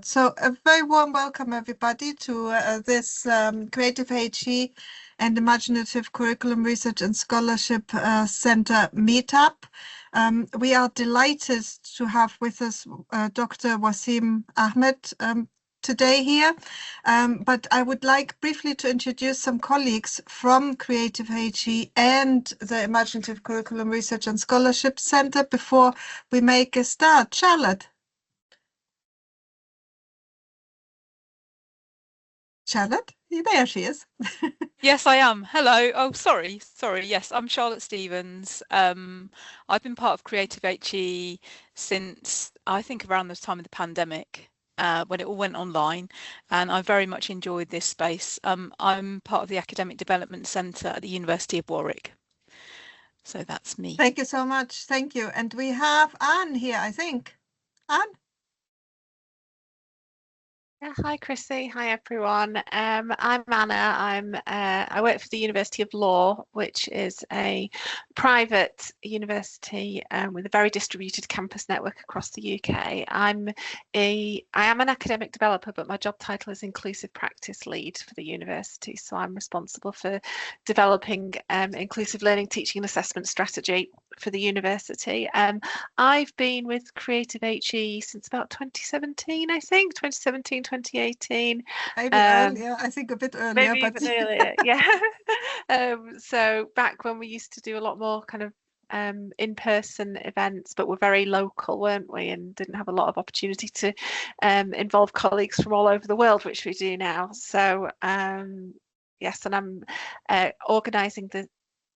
start. So a very warm welcome, everybody, to this Creative HE and Imaginative Curriculum Research and Scholarship Center meetup. We are delighted to have with us Dr. Wasim Ahmed today here, but I would like briefly to introduce some colleagues from Creative HE and the Imaginative Curriculum Research and Scholarship Center before we make a start. Charlotte. Charlotte, there she is. Yes, I am. Hello. Oh, sorry. Yes, I'm Charlotte Stevens. I've been part of Creative HE since I think around the time of the pandemic, when it all went online, and I very much enjoyed this space. I'm part of the Academic Development Centre at the University of Warwick. So that's me. Thank you so much. Thank you. And we have Anne here, I think. Anne? Yeah, hi Chrissy, hi everyone. I'm Anna. I work for the University of Law, which is a private university with a very distributed campus network across the UK. I am an academic developer, but my job title is Inclusive Practice Lead for the university. So I'm responsible for developing inclusive learning, teaching and assessment strategy for the university. I've been with Creative HE since about 2017, I think, 2018. Maybe earlier, I think a bit earlier. Maybe even earlier, yeah. So back when we used to do a lot more kind of in-person events, but we're very local, weren't we, and didn't have a lot of opportunity to involve colleagues from all over the world, which we do now. So yes, and I'm organising the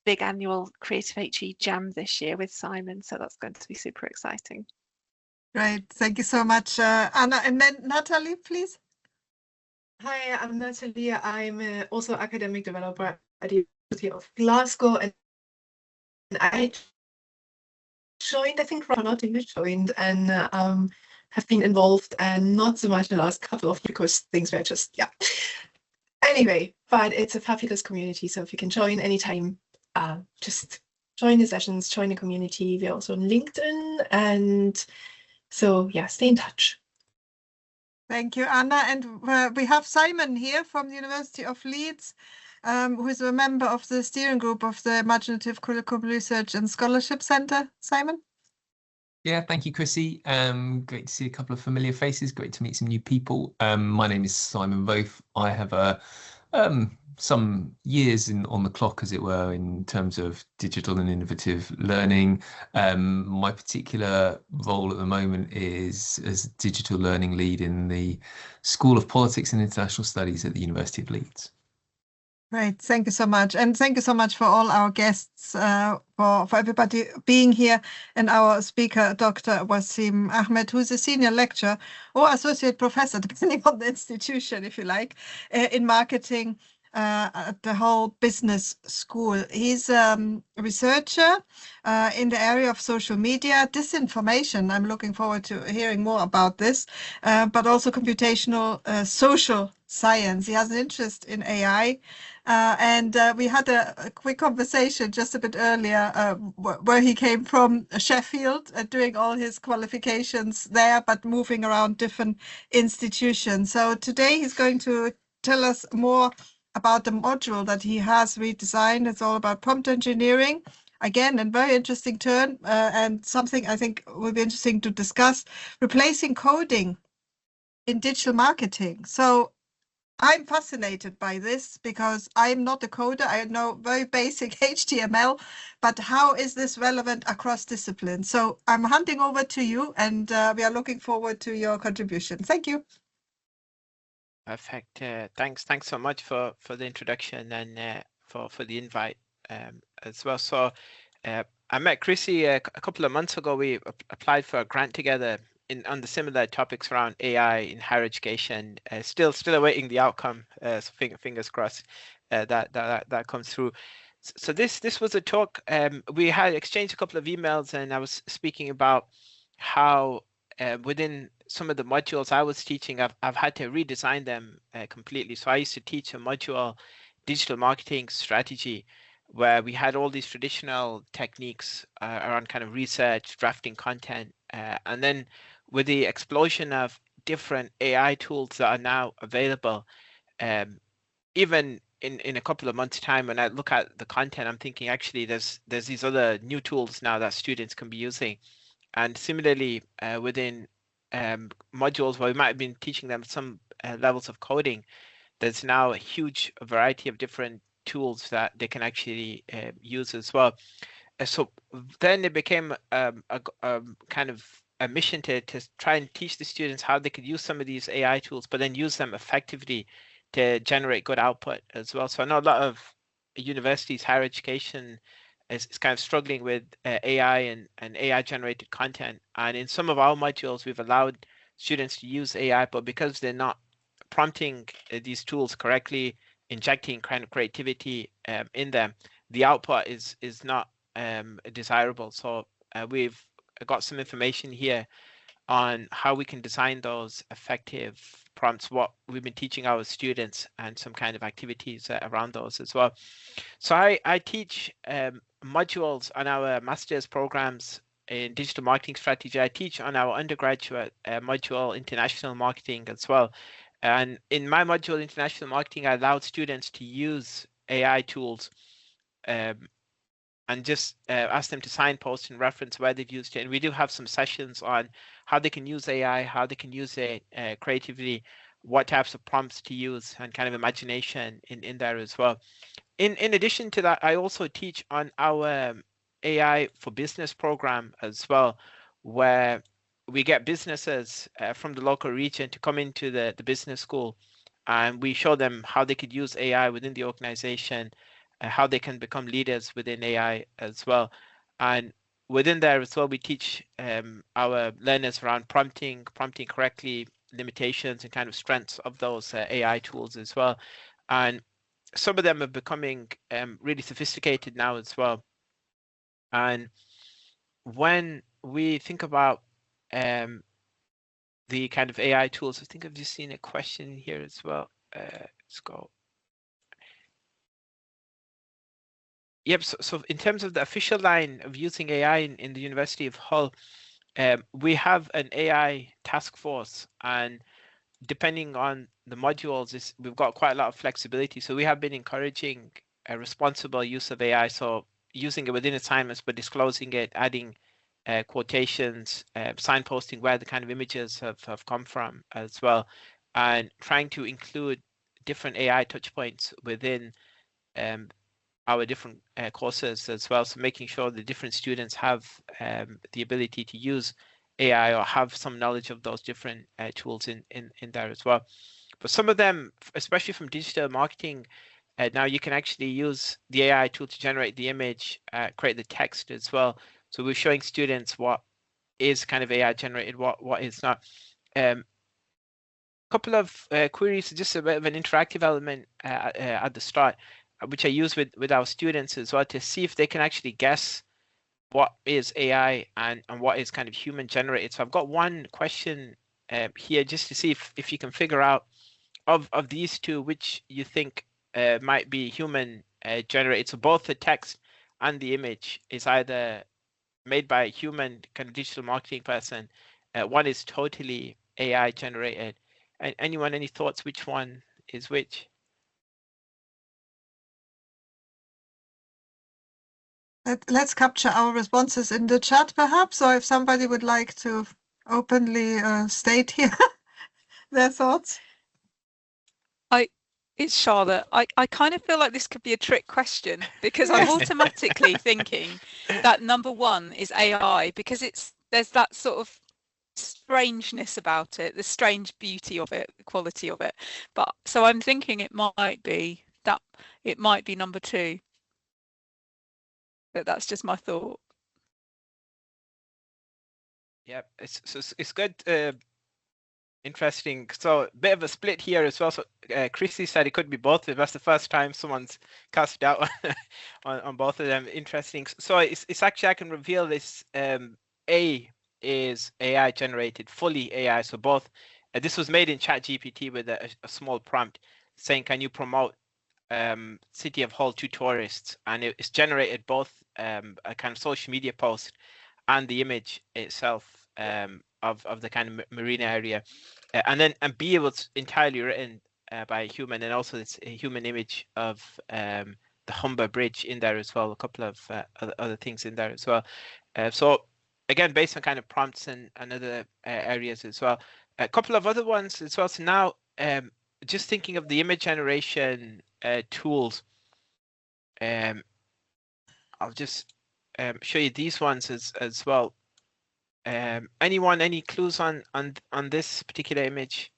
big annual Creative HE Jam this year with Simon, so that's going to be super exciting. Great, thank you so much, Anna. And then Natalie, please. Hi, I'm Natalie. I'm also academic developer at the University of Glasgow, and I joined, I think, joined and have been involved, and not so much in the last couple of years because things were just, yeah. Anyway, but it's a fabulous community, so if you can join anytime, just join the sessions, join the community. We're also on LinkedIn, and so yeah, stay in touch. Thank you, Anna. And we have Simon here from the University of Leeds, who is a member of the steering group of the Imaginative Curriculum Research and Scholarship Center. Simon? Yeah, thank you, Chrissy. Great to see a couple of familiar faces. Great to meet some new people. My name is Simon Voth. I have some years on the clock, as it were, in terms of digital and innovative learning. My particular role at the moment is as digital learning lead in the School of Politics and International Studies at the University of Leeds. Great, thank you so much. And thank you so much for all our guests, for everybody being here, and our speaker, Dr. Wasim Ahmed, who's a senior lecturer or associate professor, depending on the institution, if you like, in marketing at the whole business school. He's a researcher in the area of social media, disinformation. I'm looking forward to hearing more about this, but also computational social science. He has an interest in AI. And we had a quick conversation just a bit earlier where he came from Sheffield, doing all his qualifications there, but moving around different institutions. So today he's going to tell us more about the module that he has redesigned. It's all about prompt engineering. Again, a very interesting turn, and something I think will be interesting to discuss, replacing coding in digital marketing. So I'm fascinated by this because I'm not a coder. I know very basic HTML, but how is this relevant across disciplines? So I'm handing over to you, and we are looking forward to your contribution. Thank you. Perfect. Thanks so much for the introduction and for the invite as well. So I met Chrissy a couple of months ago. We applied for a grant together on the similar topics around AI in higher education. Still awaiting the outcome. So fingers crossed that comes through. So this was a talk. We had exchanged a couple of emails, and I was speaking about how within some of the modules I was teaching, I've had to redesign them completely. So I used to teach a module, digital marketing strategy, where we had all these traditional techniques around kind of research, drafting content, and then with the explosion of different AI tools that are now available. Even in a couple of months' time, when I look at the content, I'm thinking actually there's these other new tools now that students can be using. And similarly, within modules where we might have been teaching them some levels of coding, there's now a huge variety of different tools that they can actually use as well. So then it became a kind of a mission to try and teach the students how they could use some of these AI tools, but then use them effectively to generate good output as well. So I know a lot of universities, higher education is kind of struggling with AI and AI generated content. And in some of our modules, we've allowed students to use AI, but because they're not prompting these tools correctly, injecting kind of creativity in them, the output is not desirable. So we've got some information here on how we can design those effective prompts, what we've been teaching our students, and some kind of activities around those as well. So I teach modules on our master's programs in digital marketing strategy. I teach on our undergraduate module, international marketing as well. And in my module, international marketing, I allowed students to use AI tools and just ask them to signpost and reference where they've used it. And we do have some sessions on how they can use AI, how they can use it creatively, what types of prompts to use, and kind of imagination in there as well. In addition to that, I also teach on our AI for Business program as well, where we get businesses from the local region to come into the business school, and we show them how they could use AI within the organization, how they can become leaders within AI as well. And within there as well, we teach our learners around prompting correctly, limitations and kind of strengths of those AI tools as well. And some of them are becoming really sophisticated now as well. And when we think about the kind of AI tools, I think I've just seen a question here as well. Let's go. Yep, so in terms of the official line of using AI in the University of Hull, we have an AI task force, and depending on the modules, we've got quite a lot of flexibility. So we have been encouraging a responsible use of AI, so using it within assignments, but disclosing it, adding quotations, signposting where the kind of images have come from as well, and trying to include different AI touch points within our different courses as well. So making sure the different students have the ability to use AI or have some knowledge of those different tools in there as well. But some of them, especially from digital marketing, now you can actually use the AI tool to generate the image, create the text as well. So we're showing students what is kind of AI generated, what is not. Couple of queries, just a bit of an interactive element at the start, which I use with our students as well to see if they can actually guess what is AI and what is kind of human generated. So I've got one question here just to see if you can figure out of these two, which you think might be human generated. So both the text and the image is either made by a human kind of digital marketing person. One is totally AI generated. Anyone, any thoughts which one is which? Let's capture our responses in the chat, perhaps, or if somebody would like to openly state here their thoughts. It's Charlotte. I kind of feel like this could be a trick question because I'm automatically thinking that number one is AI because there's that sort of strangeness about it, the strange beauty of it, the quality of it. But so I'm thinking it might be number two. But that's just my thought. Yep, it's good. Interesting. So a bit of a split here as well. So Chrissy said it could be both. That's the first time someone's cast doubt on both of them. Interesting. So it's actually, I can reveal this. A is AI generated, fully AI. So both. This was made in ChatGPT with a small prompt saying, "Can you promote City of Hull to tourists?" And it's generated both a kind of social media post and the image itself of the kind of marina area, and be able to entirely written by a human, and also it's a human image of the Humber Bridge in there as well, a couple of other things in there as well. So again, based on kind of prompts and other areas as well. A couple of other ones as well. So now just thinking of the image generation tools, I'll just show you these ones as well. Anyone, any clues on this particular image?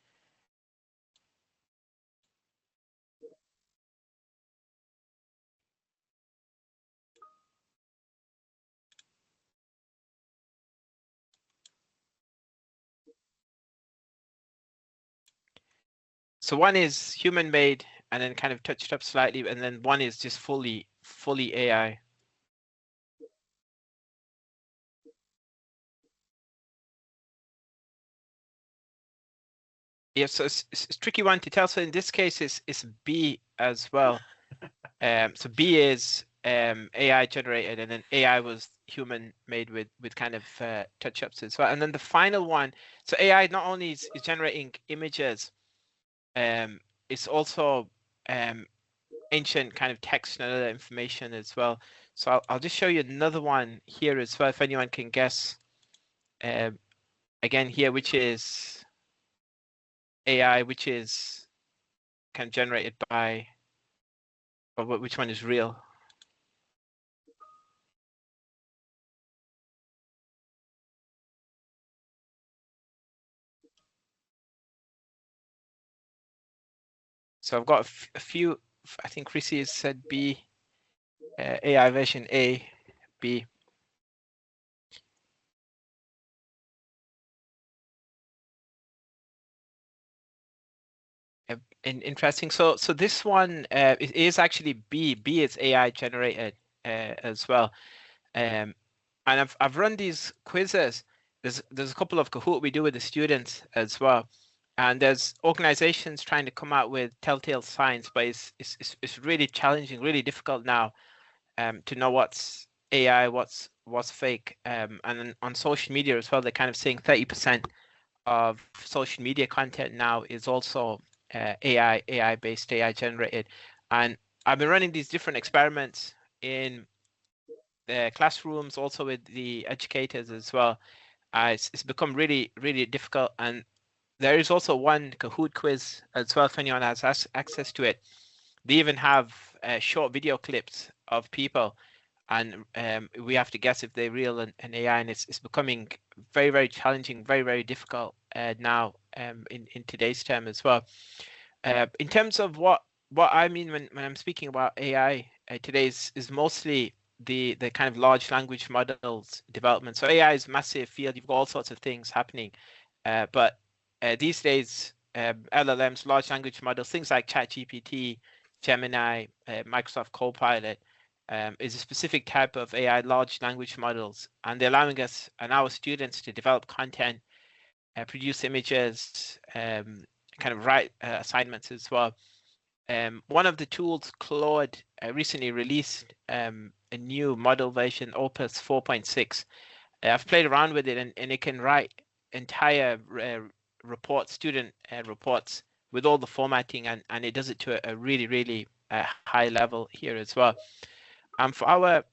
So one is human made and then kind of touched up slightly, and then one is just fully AI. Yeah, so it's a tricky one to tell. So in this case, it's B as well. So B is AI generated, and then AI was human made with kind of touch ups as well. And then the final one, so AI not only is generating images, it's also ancient kind of text and other information as well. So I'll just show you another one here as well, if anyone can guess. Again here, which is AI, which is kind of generated by, or which one is real? So I've got a few. I think Chrissy has said B, AI version A, B. Interesting. So this one it is actually B. B is AI generated as well. And I've run these quizzes. There's a couple of Kahoot we do with the students as well, and there's organizations trying to come out with telltale signs, but it's really challenging, really difficult now to know what's AI, what's fake. And then on social media as well, they're kind of saying 30% of social media content now is also AI based, AI generated. And I've been running these different experiments in the classrooms, also with the educators as well. It's become really difficult, and there is also one Kahoot quiz as well if anyone has access to it. They even have short video clips of people, and we have to guess if they're real and AI, and it's becoming very challenging, very difficult now in today's term as well. In terms of what I mean when I'm speaking about AI today is mostly the kind of large language models development. So AI is a massive field. You've got all sorts of things happening, but these days LLMs, large language models, things like ChatGPT, Gemini, Microsoft Copilot, is a specific type of AI, large language models, and they're allowing us and our students to develop content, produce images, kind of write assignments as well. One of the tools, Claude, recently released a new model version, Opus 4.6. I've played around with it, and it can write entire reports, student reports, with all the formatting, and it does it to a really high level here as well. For our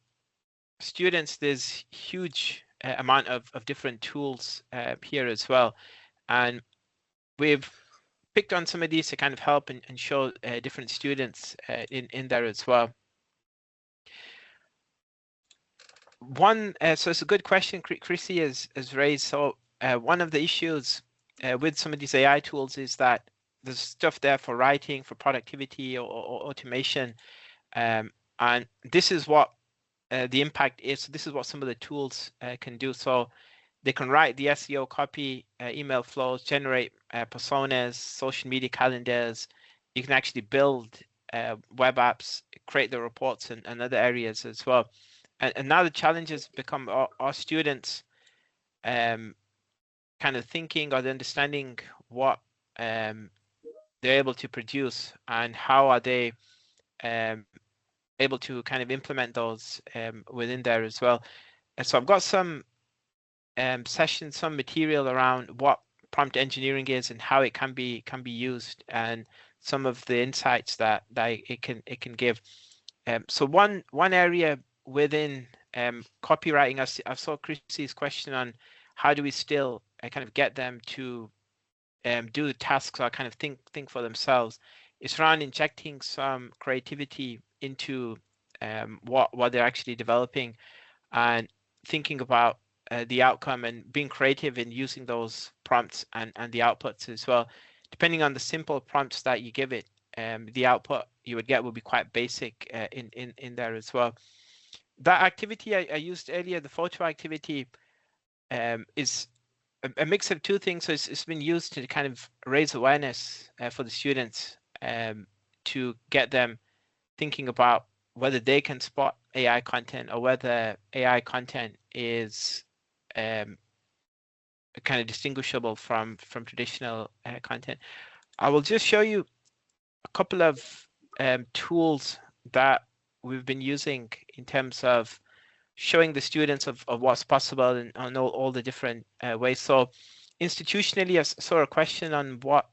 students, there's huge amount of different tools here as well, and we've picked on some of these to kind of help and show different students in there as well. One, so it's a good question Chrissy has raised. So one of the issues with some of these AI tools is that there's stuff there for writing, for productivity or automation, and this is what the impact is. So this is what some of the tools can do. So they can write the SEO copy, email flows, generate personas, social media calendars. You can actually build web apps, create the reports and other areas as well. And now the challenges become our students kind of thinking or understanding what they're able to produce and how are they able to kind of implement those within there as well. And so I've got some session, some material around what prompt engineering is and how it can be used, and some of the insights that it can give. So one area within copywriting, I saw Chrissy's question on how do we still kind of get them to do the tasks or kind of think for themselves. It's around injecting some creativity into what they're actually developing, and thinking about the outcome and being creative in using those prompts and the outputs as well. Depending on the simple prompts that you give it, the output you would get will be quite basic in there as well. That activity I used earlier, the photo activity, is a mix of two things. So it's been used to kind of raise awareness for the students, to get them thinking about whether they can spot AI content or whether AI content is kind of distinguishable from traditional content. I will just show you a couple of tools that we've been using in terms of showing the students of what's possible and on all the different ways. So institutionally, I saw a question on what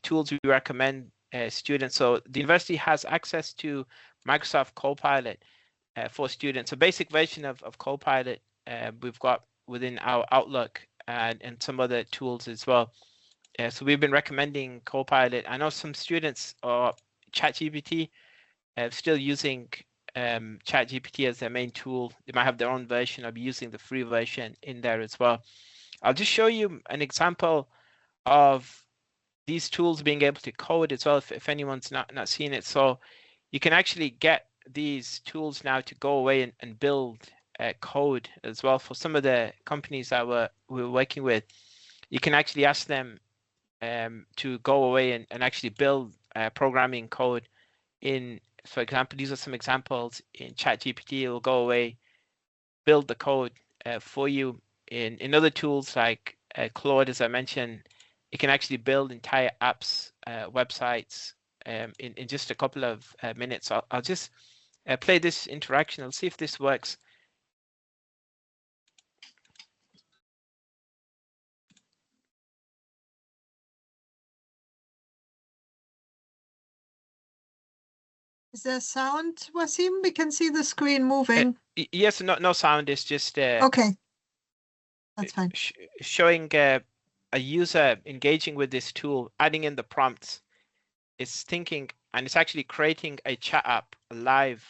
tools we recommend students. So the university has access to Microsoft Copilot for students. A basic version of Copilot we've got within our Outlook and some other tools as well. So we've been recommending Copilot. I know some students are ChatGPT, still using ChatGPT as their main tool. They might have their own version or be using the free version in there as well. I'll just show you an example of these tools being able to code as well, if anyone's not seen it. So you can actually get these tools now to go away and build code as well. For some of the companies that we're working with, you can actually ask them to go away and actually build programming code in, for example, these are some examples in ChatGPT. It will go away, build the code for you. In other tools like Claude, as I mentioned, it can actually build entire apps, websites in just a couple of minutes. I'll just play this interaction. I'll see if this works. Is there sound, Wasim? We can see the screen moving. Yes, no sound. It's just okay. That's fine. Showing a user engaging with this tool, adding in the prompts. It's thinking, and it's actually creating a chat app live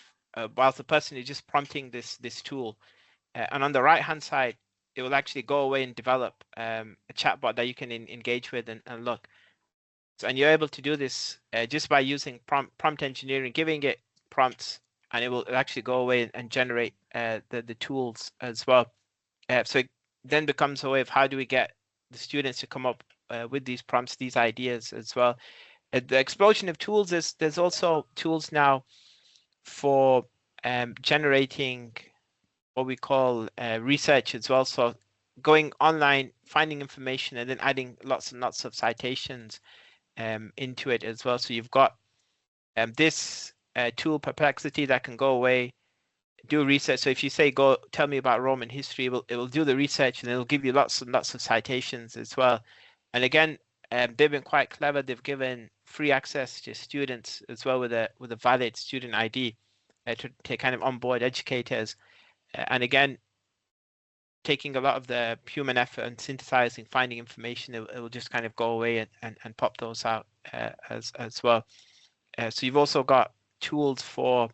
whilst the person is just prompting this tool. And on the right hand side, it will actually go away and develop a chatbot that you can engage with and look. So, and you're able to do this just by using prompt engineering, giving it prompts, and it will actually go away and generate the tools as well. So it then becomes a way of how do we get the students to come up with these prompts, these ideas as well. The explosion of tools is there's also tools now for generating what we call research as well. So going online, finding information, and then adding lots and lots of citations into it as well. So you've got this tool, Perplexity, that can go away, do research. So if you say, go tell me about Roman history, it will do the research and it'll give you lots and lots of citations as well. And again, they've been quite clever. They've given free access to students as well with a valid student ID to kind of onboard educators. And again, taking a lot of the human effort and synthesizing, finding information, it will just kind of go away and pop those out as well. So you've also got tools for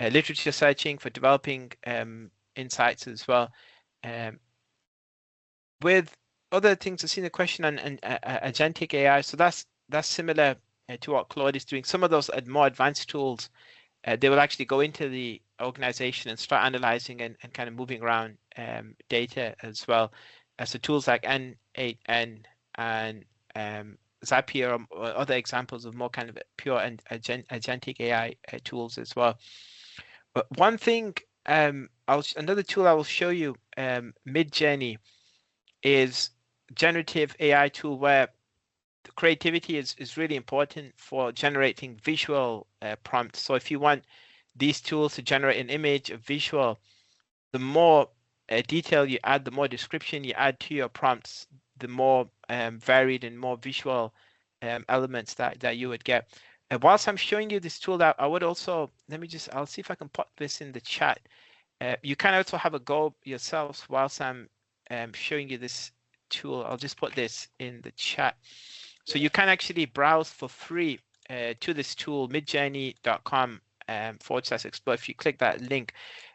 literature searching, for developing insights as well. With other things, I've seen a question on agentic AI. So that's similar to what Claude is doing. Some of those more advanced tools, they will actually go into the organization and start analyzing and kind of moving around data as well. So tools like N8N and Zapier or other examples of more kind of pure and agentic AI tools as well. But one thing, another tool I will show you, Midjourney, is generative AI tool where the creativity is really important for generating visual prompts. So if you want these tools to generate an image, a visual, the more detail you add, the more description you add to your prompts, the more varied and more visual elements that you would get. Whilst I'm showing you this tool, that I would also, I'll see if I can put this in the chat. You can also have a go yourselves whilst I'm showing you this tool. I'll just put this in the chat. So you can actually browse for free to this tool, midjourney.com /explore. If you click that link,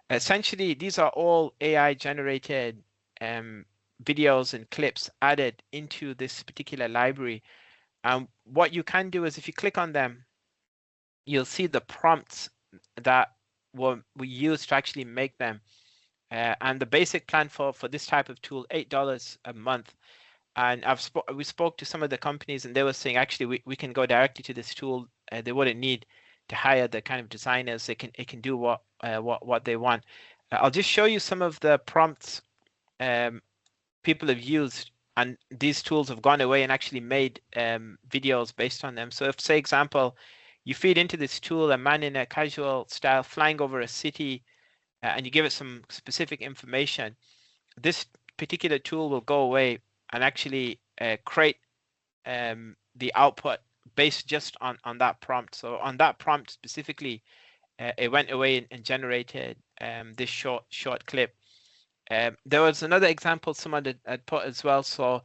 essentially these are all AI generated videos and clips added into this particular library. And what you can do is if you click on them, you'll see the prompts that we use to actually make them. And the basic plan for this type of tool, $8 a month. And we spoke to some of the companies and they were saying actually we can go directly to this tool. They wouldn't need to hire the kind of designers. It can do what they want. I'll just show you some of the prompts people have used, and these tools have gone away and actually made videos based on them. So if, say example, you feed into this tool a man in a casual style flying over a city, and you give it some specific information, this particular tool will go away and actually create the output based just on that prompt. So on that prompt specifically, it went away and generated this short clip. There was another example someone had put as well. So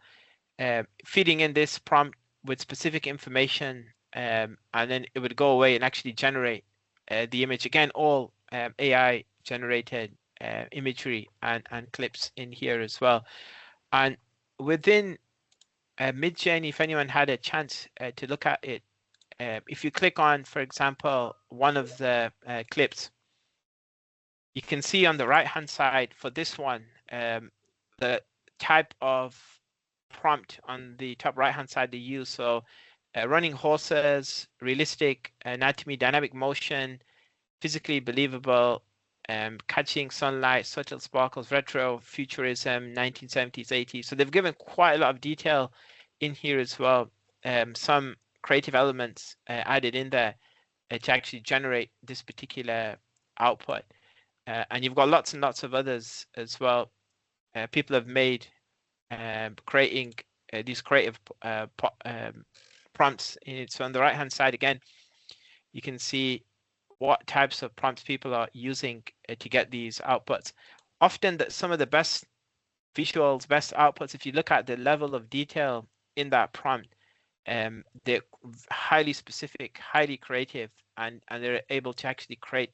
feeding in this prompt with specific information, and then it would go away and actually generate the image. Again, all AI generated imagery and clips in here as well. And within Midjourney, if anyone had a chance to look at it, if you click on, for example, one of the clips, you can see on the right hand side for this one, the type of prompt on the top right hand side they use. So running horses, realistic anatomy, dynamic motion, physically believable, catching sunlight, subtle sparkles, retro, futurism, 1970s, 80s. So they've given quite a lot of detail in here as well. Some creative elements added in there to actually generate this particular output. And you've got lots and lots of others as well. People have made creating these creative prompts in it. So on the right hand side again, you can see what types of prompts people are using to get these outputs. Often some of the best visuals, best outputs, if you look at the level of detail in that prompt, they're highly specific, highly creative, and they're able to actually create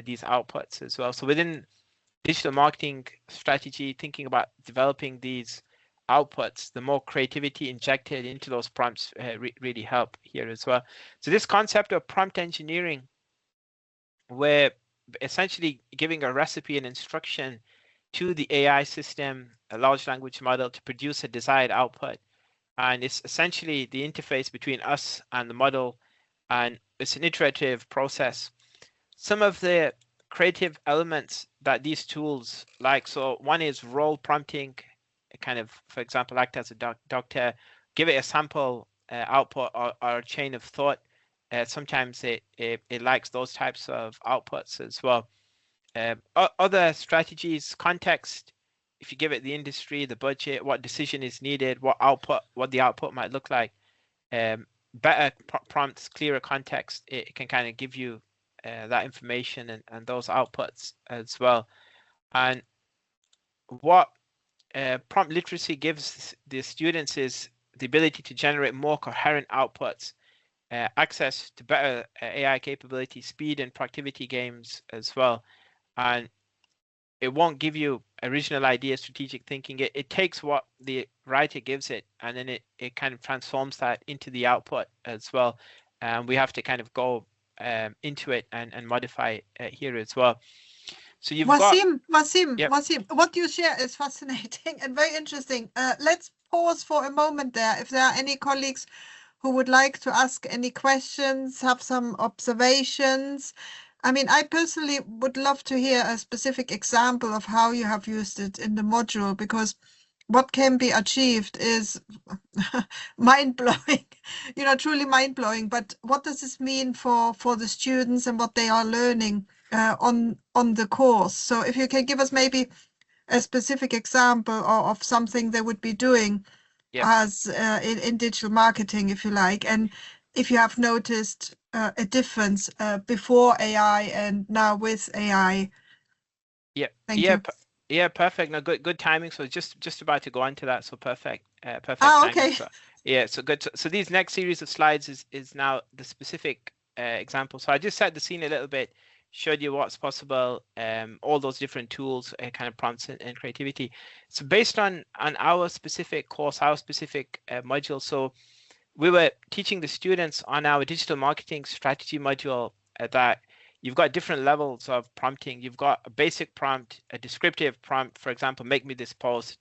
these outputs as well. So within digital marketing strategy, thinking about developing these outputs, the more creativity injected into those prompts really help here as well. So this concept of prompt engineering, where essentially giving a recipe and instruction to the AI system, a large language model, to produce a desired output. And it's essentially the interface between us and the model, and it's an iterative process. Some of the creative elements that these tools like, so one is role prompting, kind of, for example, act as a doctor, give it a sample output or a chain of thought. Sometimes it likes those types of outputs as well. Other strategies, context, if you give it the industry, the budget, what decision is needed, what the output might look like. Better prompts, clearer context, it can kind of give you that information and those outputs as well. And what prompt literacy gives the students is the ability to generate more coherent outputs, access to better AI capability, speed and productivity gains as well. And it won't give you original ideas, strategic thinking. It takes what the writer gives it, and then it kind of transforms that into the output as well. And we have to kind of go into it and modify it here as well. So you've Wasim, Yep. Wasim, what you share is fascinating and very interesting. Let's pause for a moment there. If there are any colleagues who would like to ask any questions, have some observations. I mean, I personally would love to hear a specific example of how you have used it in the module, because what can be achieved is mind-blowing, truly mind-blowing. But what does this mean for the students and what they are learning on the course? So if you can give us maybe a specific example of something they would be doing as in digital marketing, if you like, and if you have noticed a difference before AI and now with AI. Thank you. Yeah, perfect. No, good timing. So just about to go on to that. So perfect Oh, timing. okay. So, yeah, so good. So these next series of slides is now the specific example. So I just set the scene a little bit, showed you what's possible, all those different tools, kind of prompts and creativity. So based on our specific course, our specific module. So we were teaching the students on our digital marketing strategy module that you've got different levels of prompting. You've got a basic prompt, a descriptive prompt, for example, make me this post,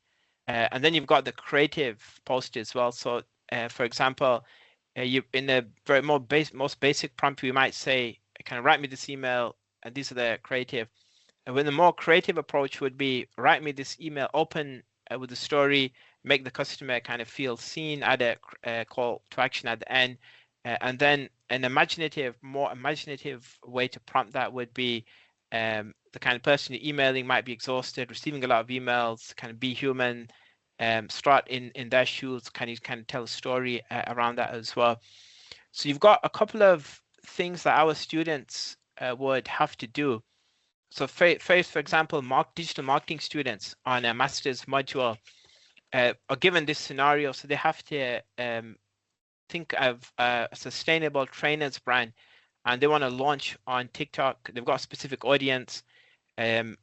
and then you've got the creative post as well. So, for example, you in the most basic prompt, we might say, kind of write me this email, and these are the creative. And when the more creative approach would be, write me this email, open with a story, make the customer kind of feel seen, add a call to action at the end. And then an more imaginative way to prompt that would be the kind of person you're emailing might be exhausted, receiving a lot of emails, kind of be human, start in their shoes, kind of tell a story around that as well. So you've got a couple of things that our students would have to do. So first, for example, digital marketing students on a master's module are given this scenario. So they have to think of a sustainable trainers brand, and they want to launch on TikTok. They've got a specific audience, and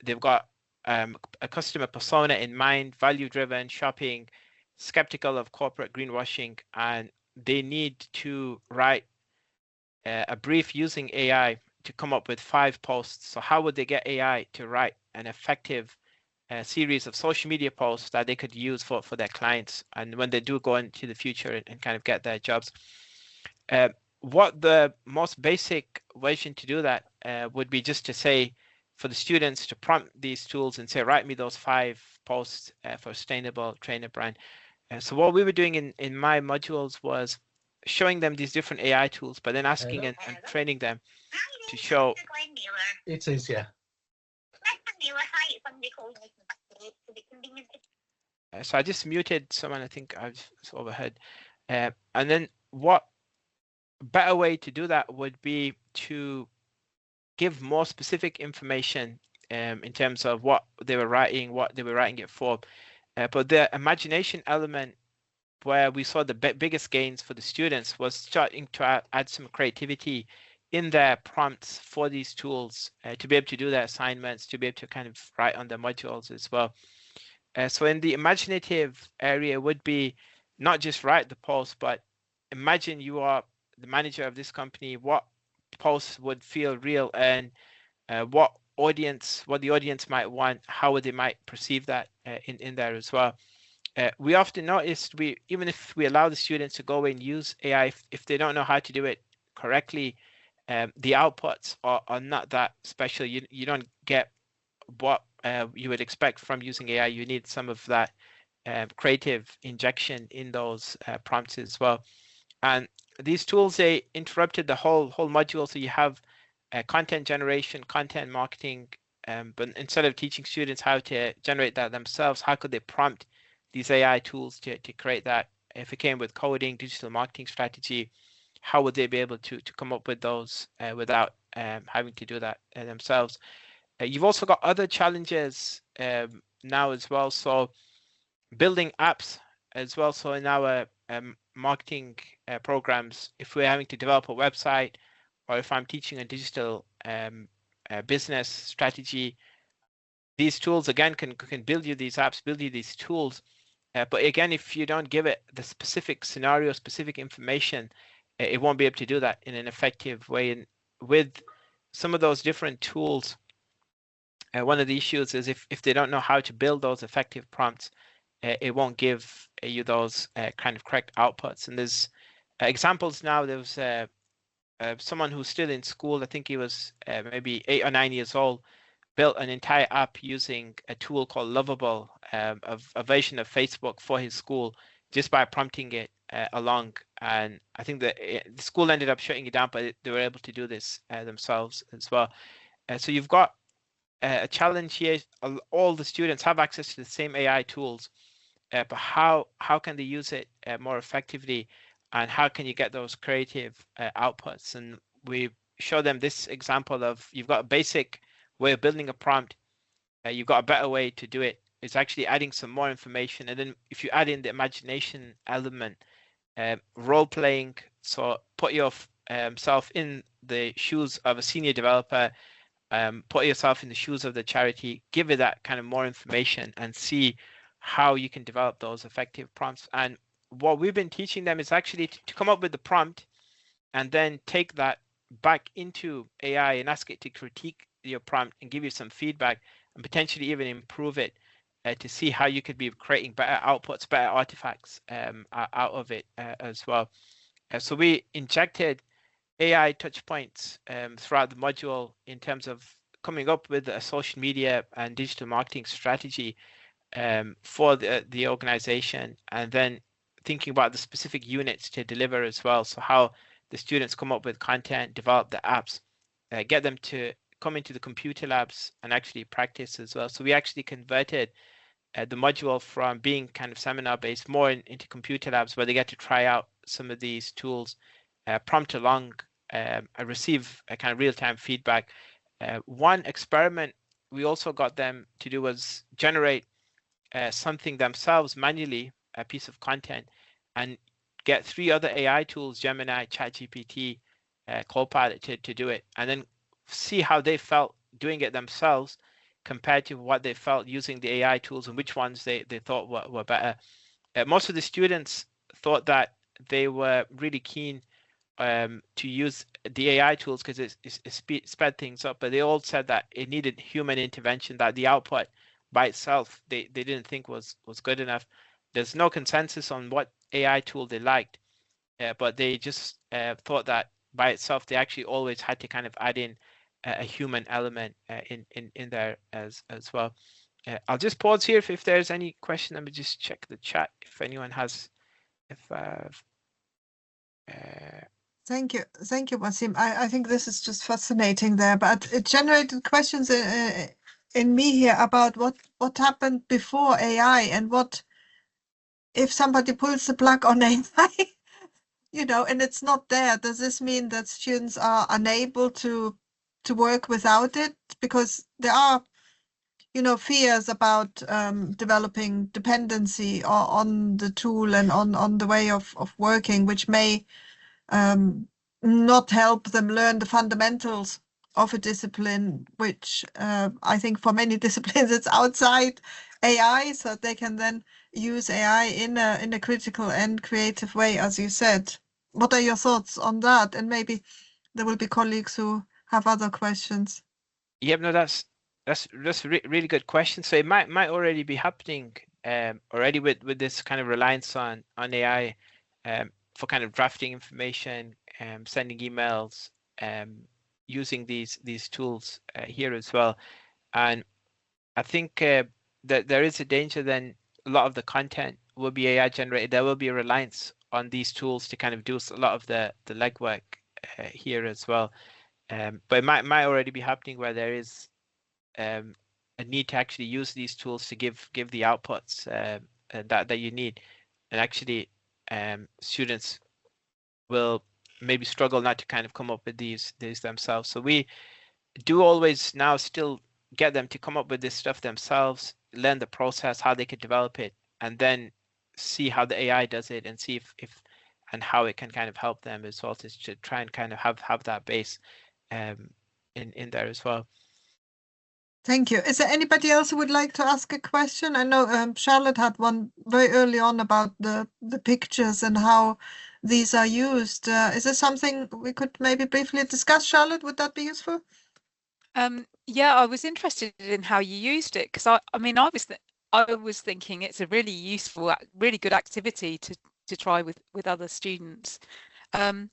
they've got a customer persona in mind, value-driven shopping, skeptical of corporate greenwashing, and they need to write a brief using AI to come up with 5 posts. So how would they get AI to write an effective series of social media posts that they could use for their clients, and when they do go into the future and kind of get their jobs? What the most basic version to do that would be just to say for the students to prompt these tools and say, write me those 5 posts for sustainable trainer brand. So what we were doing in my modules was showing them these different AI tools, but then asking and training them to show. It is, yeah. So I just muted someone, I think I've overheard. And then what better way to do that would be to give more specific information in terms of what they were writing it for. But the imagination element where we saw the biggest gains for the students was starting to add some creativity in their prompts for these tools to be able to do their assignments, to be able to kind of write on their modules as well. So in the imaginative area would be not just write the post, but imagine you are the manager of this company, what posts would feel real, and what the audience might want, how they might perceive that in there as well. We often noticed even if we allow the students to go and use AI, if they don't know how to do it correctly, the outputs are not that special. You don't get what you would expect from using AI. You need some of that creative injection in those prompts as well. And these tools, they interrupted the whole module. So you have content generation, content marketing, but instead of teaching students how to generate that themselves, how could they prompt these AI tools to create that? If it came with coding, digital marketing strategy, how would they be able to come up with those without having to do that themselves? You've also got other challenges now as well. So building apps as well. So in our marketing programs, if we're having to develop a website, or if I'm teaching a digital business strategy, these tools again can build you these apps, build you these tools. But again, if you don't give it the specific scenario, specific information, it won't be able to do that in an effective way. And with some of those different tools, one of the issues is if they don't know how to build those effective prompts, it won't give you those kind of correct outputs. And there's examples now. There was someone who's still in school, I think he was maybe 8 or 9 years old, built an entire app using a tool called Lovable, a version of Facebook for his school, just by prompting it along. And I think that the school ended up shutting it down, but they were able to do this themselves as well. So you've got a challenge here is all the students have access to the same AI tools, but how can they use it more effectively, and how can you get those creative outputs? And we show them this example of, you've got a basic way of building a prompt, you've got a better way to do it. It's actually adding some more information, and then if you add in the imagination element, role playing, so put yourself in the shoes of a senior developer, put yourself in the shoes of the charity, give it that kind of more information, and see how you can develop those effective prompts. And what we've been teaching them is actually to come up with the prompt and then take that back into AI and ask it to critique your prompt and give you some feedback and potentially even improve it, to see how you could be creating better outputs, better artifacts out of it as well. So we injected AI touch points throughout the module in terms of coming up with a social media and digital marketing strategy for the organization, and then thinking about the specific units to deliver as well. So how the students come up with content, develop the apps, get them to come into the computer labs and actually practice as well. So we actually converted the module from being kind of seminar based more into computer labs, where they get to try out some of these tools, prompt along, and receive a kind of real-time feedback. One experiment we also got them to do was generate something themselves manually, a piece of content, and get 3 other AI tools, Gemini, ChatGPT, Copilot, to do it, and then see how they felt doing it themselves compared to what they felt using the AI tools, and which ones they thought were better. Most of the students thought that they were really keen to use the AI tools because it sped things up, but they all said that it needed human intervention, that the output by itself they didn't think was good enough. There's no consensus on what AI tool they liked, but they just thought that by itself they actually always had to kind of add in a human element in there as well. I'll just pause here if there's any question. Let me just check the chat if anyone has. Thank you, Wasim. I think this is just fascinating there, but it generated questions in me here about what happened before AI, and what if somebody pulls the plug on AI, and it's not there. Does this mean that students are unable to work without it? Because there are, fears about developing dependency on the tool and on the way of working, which may not help them learn the fundamentals of a discipline, which I think for many disciplines it's outside AI, so they can then use AI in a critical and creative way, as you said. What are your thoughts on that? And maybe there will be colleagues who have other questions. Yeah, no, that's a really good question. So it might already be happening already with this kind of reliance on AI for kind of drafting information, sending emails, using these tools here as well. And I think that there is a danger then a lot of the content will be AI generated. There will be a reliance on these tools to kind of do a lot of the legwork here as well. But it might already be happening where there is a need to actually use these tools to give the outputs that you need, and actually students will maybe struggle not to kind of come up with these themselves. So we do always now still get them to come up with this stuff themselves, learn the process, how they could develop it, and then see how the AI does it, and see if and how it can kind of help them as well, to try and kind of have that base in there as well. Thank you. Is there anybody else who would like to ask a question? I know Charlotte had one very early on about the pictures and how these are used. Is there something we could maybe briefly discuss, Charlotte? Would that be useful? Yeah, I was interested in how you used it, because I was thinking it's a really useful, really good activity to try with other students. And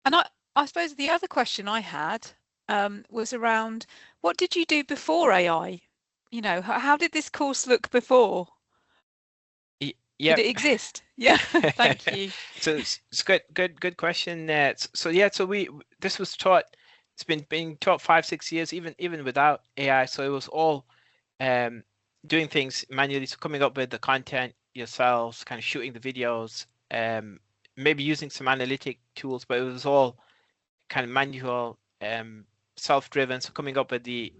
I suppose the other question I had was around, what did you do before AI? How did this course look before? Yeah. Did it exist? Yeah. Thank you. So it's good question. So this was taught it's been being taught 5-6 years, even without AI. So it was all doing things manually, so coming up with the content yourselves, kind of shooting the videos, maybe using some analytic tools, but it was all kind of manual, self-driven. So coming up with the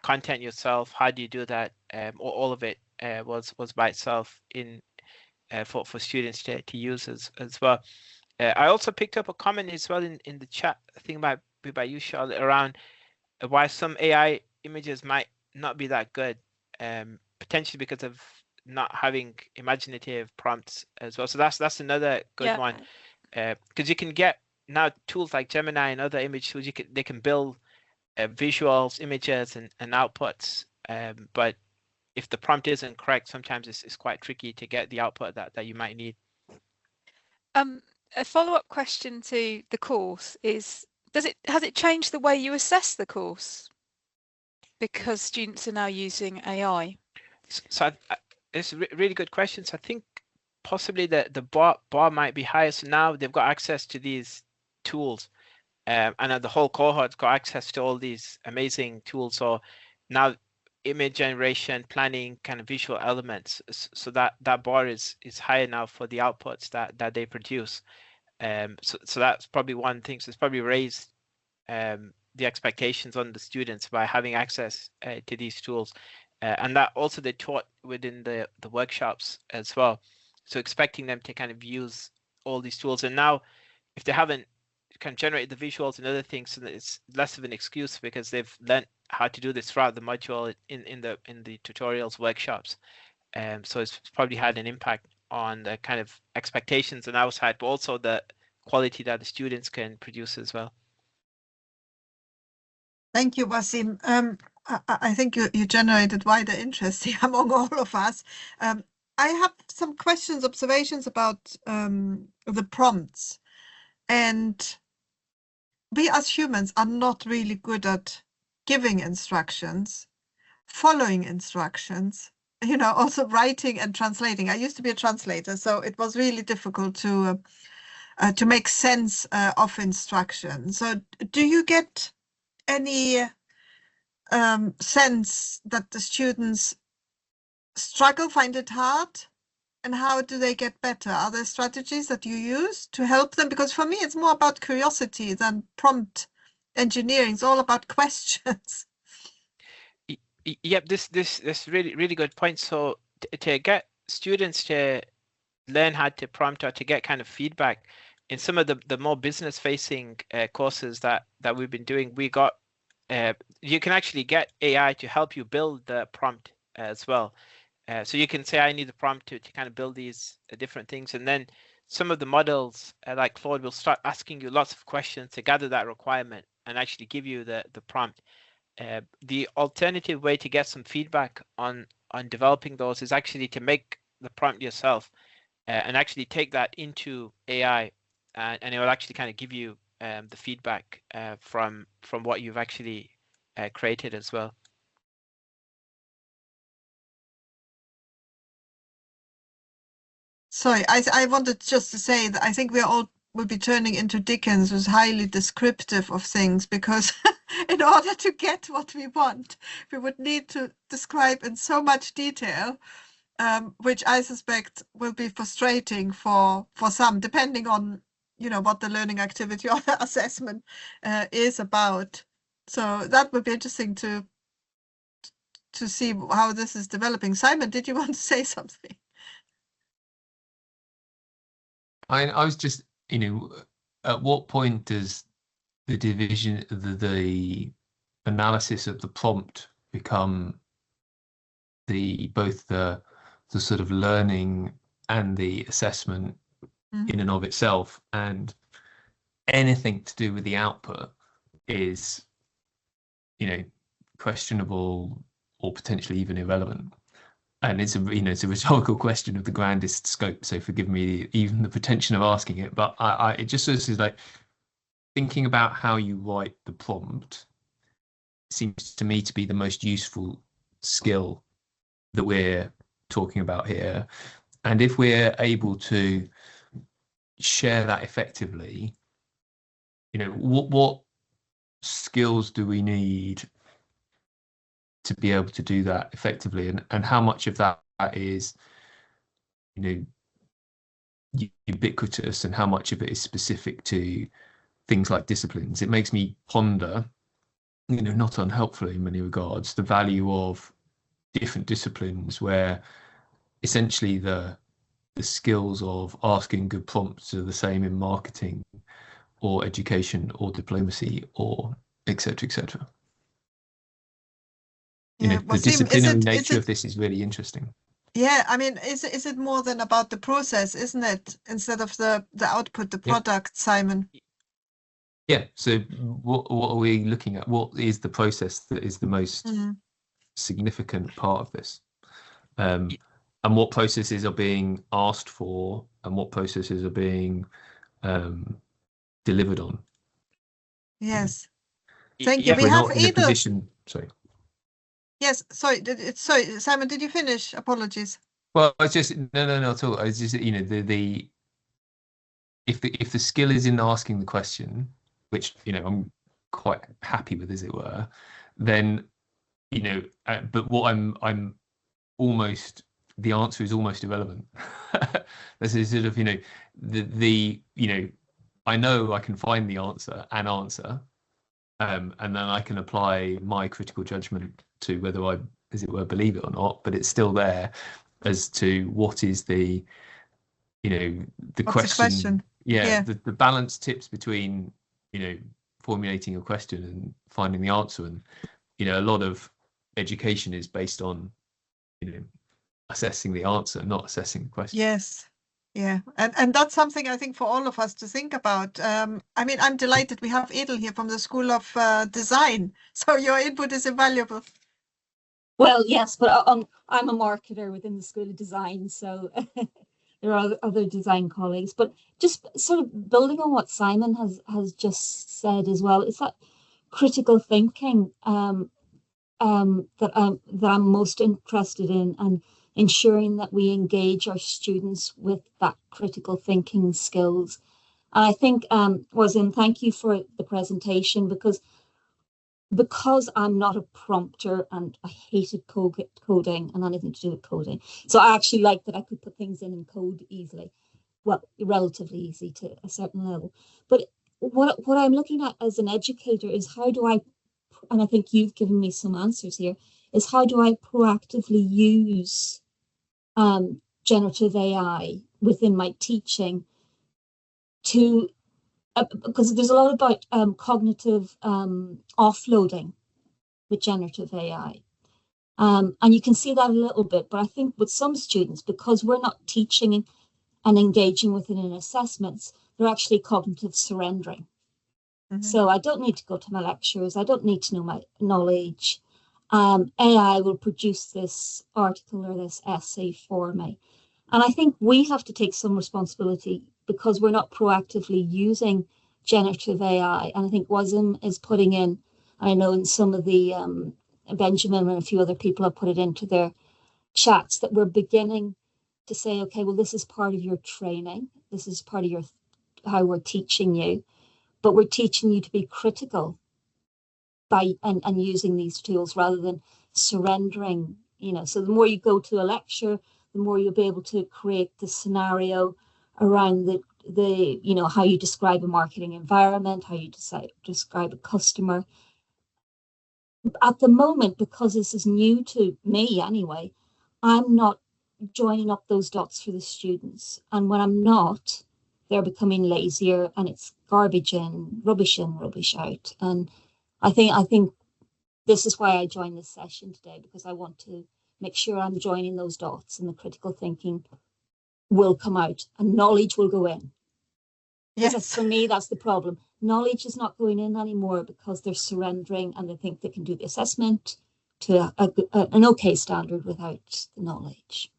content yourself, how do you do that? All of it was by itself in for students to use as well. I also picked up a comment as well in the chat, I think might be by you, Charlotte, around why some AI images might not be that good, potentially because of not having imaginative prompts as well. So that's another good one, because you can get now tools like Gemini and other image tools. They can build visuals, images, and outputs. But if the prompt isn't correct, sometimes it's quite tricky to get the output that you might need. A follow-up question to the course is, has it changed the way you assess the course because students are now using AI? So it's a really good question. So I think possibly the bar might be higher. So now they've got access to these tools, and the whole cohort's got access to all these amazing tools. So now image generation, planning, kind of visual elements. So that bar is higher now for the outputs that they produce. So that's probably one thing. So it's probably raised the expectations on the students by having access to these tools, and that also they taught within the workshops as well. So expecting them to kind of use all these tools, and now if they haven't kind of generated the visuals and other things, so that it's less of an excuse because they've learned how to do this throughout the module in the tutorials, workshops. So it's probably had an impact on the kind of expectations on our side, but also the quality that the students can produce as well. Thank you, Wasim. I think you generated wider interest here among all of us. I have some questions, observations about the prompts. And we as humans are not really good at giving instructions, following instructions, also writing and translating. I used to be a translator, so it was really difficult to make sense of instruction. So do you get any sense that the students struggle, find it hard? And how do they get better? Are there strategies that you use to help them? Because for me, it's more about curiosity than prompt engineering. It's all about questions. Yep, this really good point. So to get students to learn how to prompt or to get kind of feedback in some of the more business facing courses that we've been doing, we got you can actually get AI to help you build the prompt as well. So you can say, I need a prompt to kind of build these different things. And then some of the models like Claude will start asking you lots of questions to gather that requirement and actually give you the prompt. The alternative way to get some feedback on developing those is actually to make the prompt yourself and actually take that into AI, and it will actually kind of give you the feedback from what you've actually created as well. Sorry, I wanted just to say that I think will be turning into Dickens, who's highly descriptive of things, because in order to get what we want, we would need to describe in so much detail, which I suspect will be frustrating for some, depending on what the learning activity or the assessment is about. So that would be interesting to see how this is developing. Simon, did you want to say something? I was just, at what point does the division, the analysis of the prompt become both the sort of learning and the assessment in and of itself, and anything to do with the output is, questionable or potentially even irrelevant? And it's a rhetorical question of the grandest scope. So forgive me even the pretension of asking it, but it just sort of is like thinking about how you write the prompt seems to me to be the most useful skill that we're talking about here. And if we're able to share that effectively, what skills do we need to be able to do that effectively, and how much of that is, you know, ubiquitous, and how much of it is specific to things like disciplines. It makes me ponder, you know, not unhelpfully in many regards, the value of different disciplines where essentially the skills of asking good prompts are the same in marketing or education or diplomacy or etc., etc. You know, the Wasim, disciplinary nature of this is really interesting. Yeah, I mean, is it more than about the process, isn't it? Instead of the output, the product, Simon. Yeah. So what are we looking at? What is the process that is the most significant part of this? And what processes are being asked for, and what processes are being delivered on? Yes. Thank you. If we're not in a position. Sorry. Yes. Sorry. Sorry, Simon. Did you finish? Apologies. Well, it's just no at all. It's just, you know, if the skill is in asking the question, which, you know, I'm quite happy with, as it were, then, you know, but what I'm almost, the answer is almost irrelevant. This is sort of, you know, you know, I know I can find the answer, and then I can apply my critical judgment to whether I, as it were, believe it or not, but it's still there as to what is the, you know, the question. Yeah. The balance tips between, you know, formulating a question and finding the answer. And, you know, a lot of education is based on, you know, assessing the answer, not assessing the question. Yes. Yeah. And that's something I think for all of us to think about. I mean, I'm delighted we have Edel here from the School of Design. So your input is invaluable. Well, yes, but I'm a marketer within the School of Design, so there are other design colleagues. But just sort of building on what Simon has just said as well, it's that critical thinking that I'm most interested in, and ensuring that we engage our students with that critical thinking skills. And I think, Wasim, thank you for the presentation, because I'm not a prompter and I hated coding and anything to do with coding. So I actually like that I could put things in code easily, well, relatively easy to a certain level. But what I'm looking at as an educator is how do I, and I think you've given me some answers here, is how do I proactively use generative AI within my teaching to, because there's a lot about cognitive offloading with generative AI. And you can see that a little bit, but I think with some students, because we're not teaching and engaging within an assessments, they're actually cognitive surrendering. So I don't need to go to my lectures. I don't need to know my knowledge. AI will produce this article or this essay for me. And I think we have to take some responsibility because we're not proactively using generative AI. And I think Wasim is putting in, I know in some of the, Benjamin and a few other people have put it into their chats, that we're beginning to say, okay, well, this is part of your training. This is part of your, how we're teaching you, but we're teaching you to be critical by, and using these tools rather than surrendering, you know. So the more you go to a lecture, the more you'll be able to create the scenario around the you know, how you describe a marketing environment, how you describe a customer. At the moment, because this is new to me anyway, I'm not joining up those dots for the students. And when I'm not, they're becoming lazier, and it's garbage in, rubbish out. And I think this is why I joined this session today, because I want to make sure I'm joining those dots and the critical thinking will come out and knowledge will go in. Yes. For me, that's the problem. Knowledge is not going in anymore because they're surrendering and they think they can do the assessment to an okay standard without the knowledge.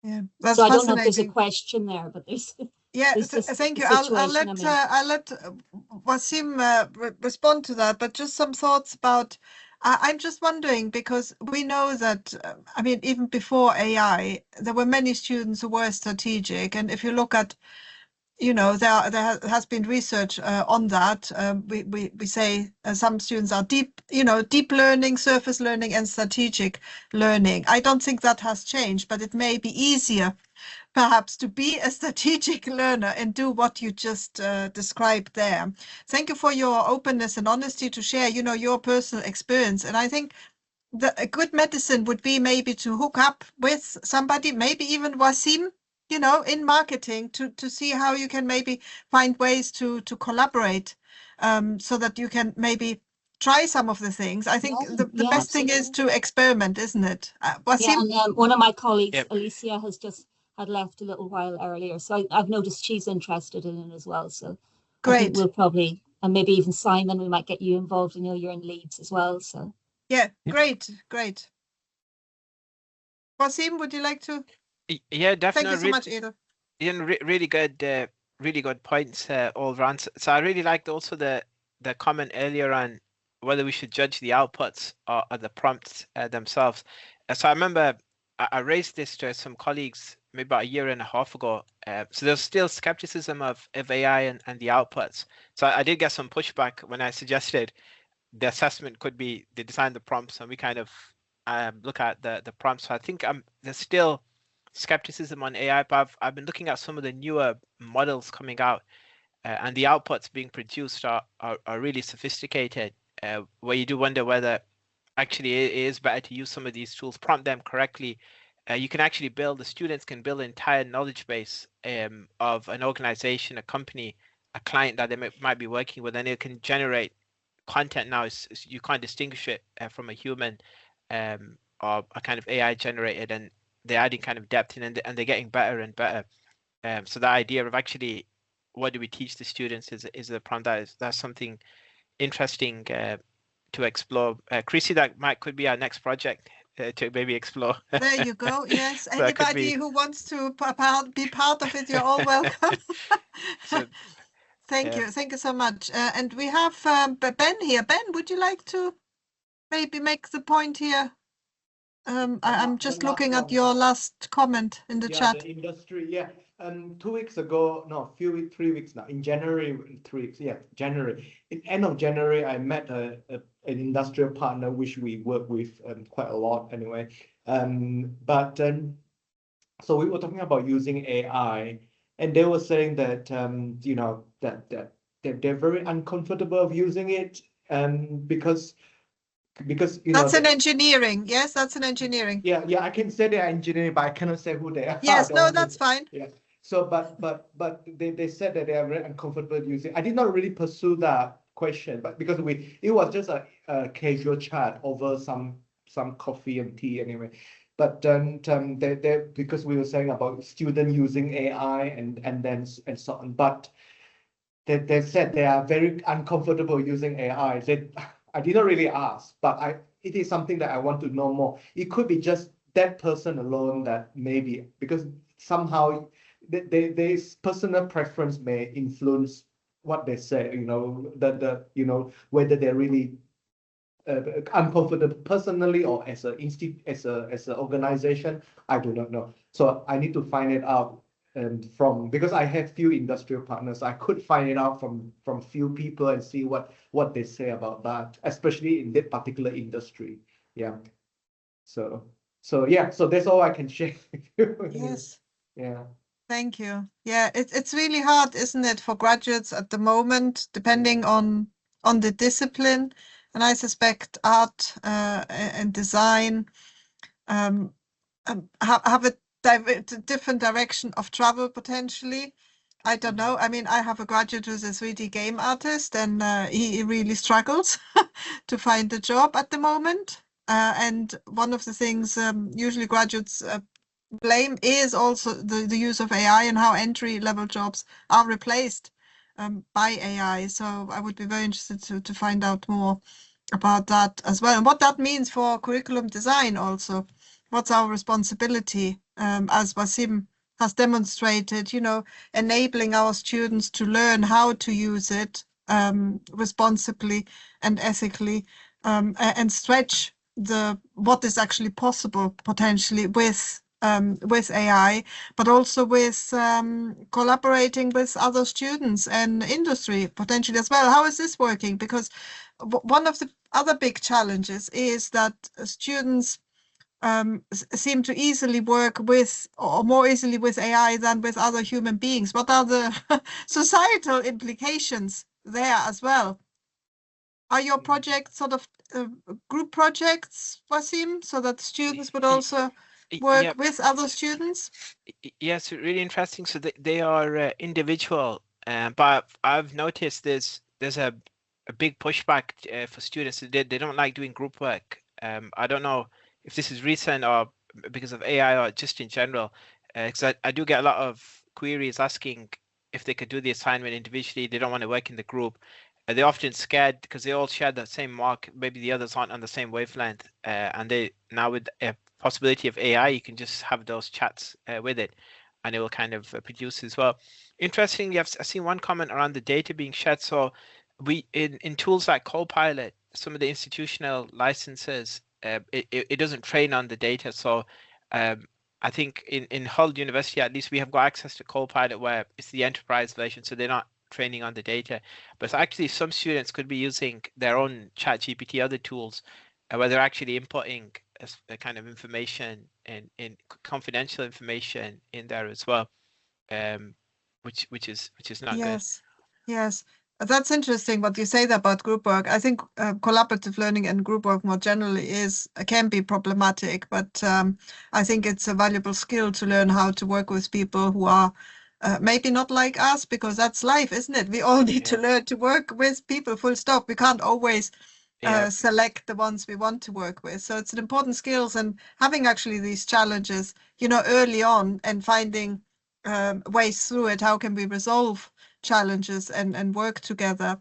Yeah, that's so I don't know if there's a question there, but there's. Yeah, thank you. I'll let Wasim respond to that, but just some thoughts about. I'm just wondering, because we know that, I mean, even before AI, there were many students who were strategic, and if you look at there has been research on that. We say some students are deep learning, surface learning, and strategic learning. I don't think that has changed, but it may be easier perhaps to be a strategic learner and do what you just described there. Thank you for your openness and honesty to share, your personal experience. And I think a good medicine would be maybe to hook up with somebody, maybe even Wasim, in marketing to see how you can maybe find ways to collaborate so that you can maybe try some of the things. I think the best thing is to experiment, isn't it? Wasim? Yeah, and one of my colleagues, Yep. Alicia, has just had left a little while earlier. So I've noticed she's interested in it as well. So I think Great. we'll probably, and maybe even Simon, we might get you involved. You're in Leeds as well. So Yeah, Yep. great. Wasim, would you like to? Yeah, Thank you so definitely. much, Ada. Really good points all around. So I really liked also the comment earlier on whether we should judge the outputs or the prompts themselves. So I remember I raised this to some colleagues maybe about a year and a half ago. So there's still skepticism of AI and the outputs. So I did get some pushback when I suggested the assessment could be they design the prompts and we kind of look at the prompts. So I think there's still skepticism on AI, but I've been looking at some of the newer models coming out, and the outputs being produced are really sophisticated. Where you do wonder whether actually it is better to use some of these tools, prompt them correctly. You can actually the students can build an entire knowledge base of an organization, a company, a client that they might be working with, and it can generate content now. You can't distinguish it from a human or a kind of AI generated, and they're adding kind of depth in, and they're getting better and better. So the idea of actually what do we teach the students is the prompt. That's something interesting to explore. Chrissy, that could be our next project to maybe explore. There you go. Yes. So that could Anybody be- who wants to be part of it, you're all welcome. So, Thank you. Thank you so much. And we have Ben here. Ben, would you like to maybe make the point here? I'm just the last looking at one. your last comment in the chat. The industry, 2 weeks ago, no, 3 weeks now, in January, 3 weeks, January. In end of January, I met an industrial partner, which we work with quite a lot anyway. So we were talking about using AI, and they were saying that, that they're very uncomfortable of using it, because That's an engineering. Yes, that's an engineering. Yeah, I can say they are engineering, but I cannot say who they are. Yes, no, that's fine. Yeah. So, but they said that they are very uncomfortable using. I did not really pursue that question, but because it was just a casual chat over some coffee and tea anyway. But then they because we were saying about student using AI and so on, but they said they are very uncomfortable using AI. I did not really ask, but it is something that I want to know more. It could be just that person alone that maybe, because somehow their personal preference may influence what they say, whether they're really uncomfortable personally or as a organization. I do not know. So I need to find it out because I have few industrial partners. I could find it out from few people and see what they say about that, especially in that particular industry. Yeah. So that's all I can share with you. Yes. Yeah. Thank you. Yeah, it's really hard, isn't it, for graduates at the moment, depending on the discipline. And I suspect art and design have a different direction of travel potentially. I don't know. I mean, I have a graduate who's a 3D game artist, and he really struggles to find a job at the moment. And one of the things usually graduates blame is also the use of AI and how entry-level jobs are replaced by AI. So I would be very interested to find out more about that as well, and what that means for curriculum design also. What's our responsibility, as Wasim has demonstrated, enabling our students to learn how to use it responsibly and ethically, and stretch what is actually possible potentially with with AI, but also with collaborating with other students and industry potentially as well. How is this working? Because one of the other big challenges is that students seem to easily work with, or more easily with AI than with other human beings. What are the societal implications there as well? Are your projects sort of group projects, Wasim, so that students would also work with other students? Yes, really interesting. So they are individual, but I've noticed there's a big pushback for students. They don't like doing group work. I don't know if this is recent or because of AI or just in general, because I do get a lot of queries asking if they could do the assignment individually. They don't want to work in the group. They're often scared because they all share the same mark. Maybe the others aren't on the same wavelength, and they now with a possibility of AI, you can just have those chats with it, and it will kind of produce as well. Interestingly, I've seen one comment around the data being shared. So we in tools like Copilot, some of the institutional licenses, it doesn't train on the data. So I think in Hull University, at least, we have got access to Copilot where it's the enterprise version, so they're not training on the data. But actually, some students could be using their own ChatGPT, other tools, where they're actually inputting a kind of information and in confidential information in there as well, which is not good. Yes, that's interesting what you say about group work. I think collaborative learning and group work more generally can be problematic, but I think it's a valuable skill to learn how to work with people who are maybe not like us, because that's life, isn't it? We all need to learn to work with people, full stop. We can't always select the ones we want to work with. So it's an important skills, and having actually these challenges, early on, and finding ways through it. How can we resolve challenges and work together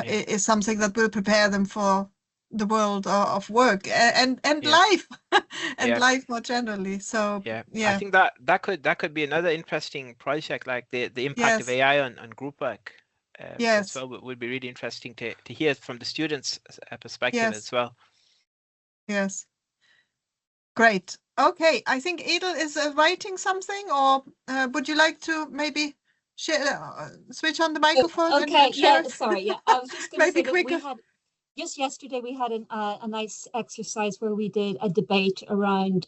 is something that will prepare them for the world of work and life and life more generally. So I think that could be another interesting project, like the impact of AI on group work. As well, would be really interesting to hear from the students' perspective as well. Yes, great. Okay, I think Edel is writing something, or would you like to maybe switch on the microphone? Okay, and share sorry, I was just going to say that quicker. we had just yesterday we had a nice exercise where we did a debate around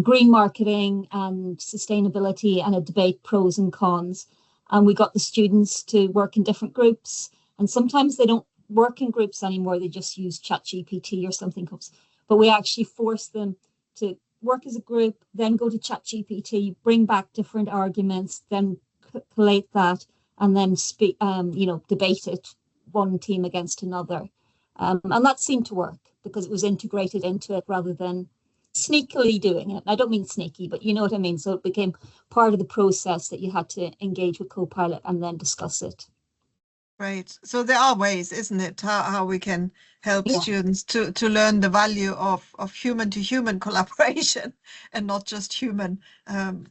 green marketing and sustainability, and a debate pros and cons. And we got the students to work in different groups, and sometimes they don't work in groups anymore. They just use ChatGPT or something else. But we actually forced them to work as a group, then go to ChatGPT, bring back different arguments, then collate that, and then speak, debate it, one team against another. And that seemed to work because it was integrated into it rather than sneakily doing it. I don't mean sneaky, but you know what I mean. So it became part of the process that you had to engage with Copilot and then discuss it. Right. So there are ways, isn't it, how we can help students to learn the value of human to human collaboration and not just human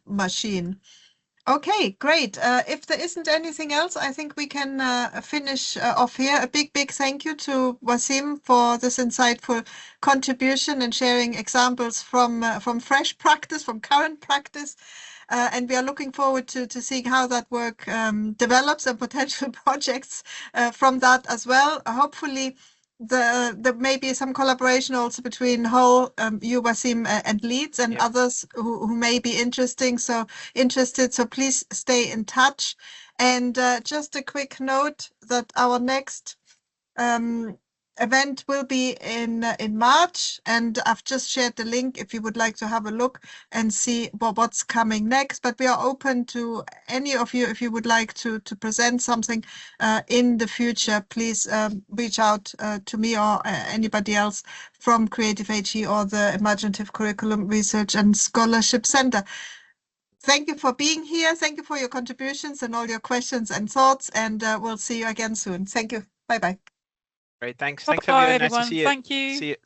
machine. Okay, great. If there isn't anything else, I think we can finish off here. A big thank you to Wasim for this insightful contribution and sharing examples from fresh practice, from current practice. And we are looking forward to seeing how that work develops and potential projects from that as well. Hopefully, there may be some collaboration also between Hull, you, Wasim, and Leeds, and others who may be interested. So please stay in touch. And just a quick note that our next event will be in March, and I've just shared the link if you would like to have a look and see what's coming next. But we are open to any of you if you would like to present something in the future. Please reach out to me or anybody else from Creative HE or the Imaginative Curriculum Research and Scholarship Center. Thank you for being here. Thank you for your contributions and all your questions and thoughts, and we'll see you again soon. Thank you. Bye-bye. Great, thanks. Bye, Thanks everyone. everyone. Nice to see you. Thank you. See you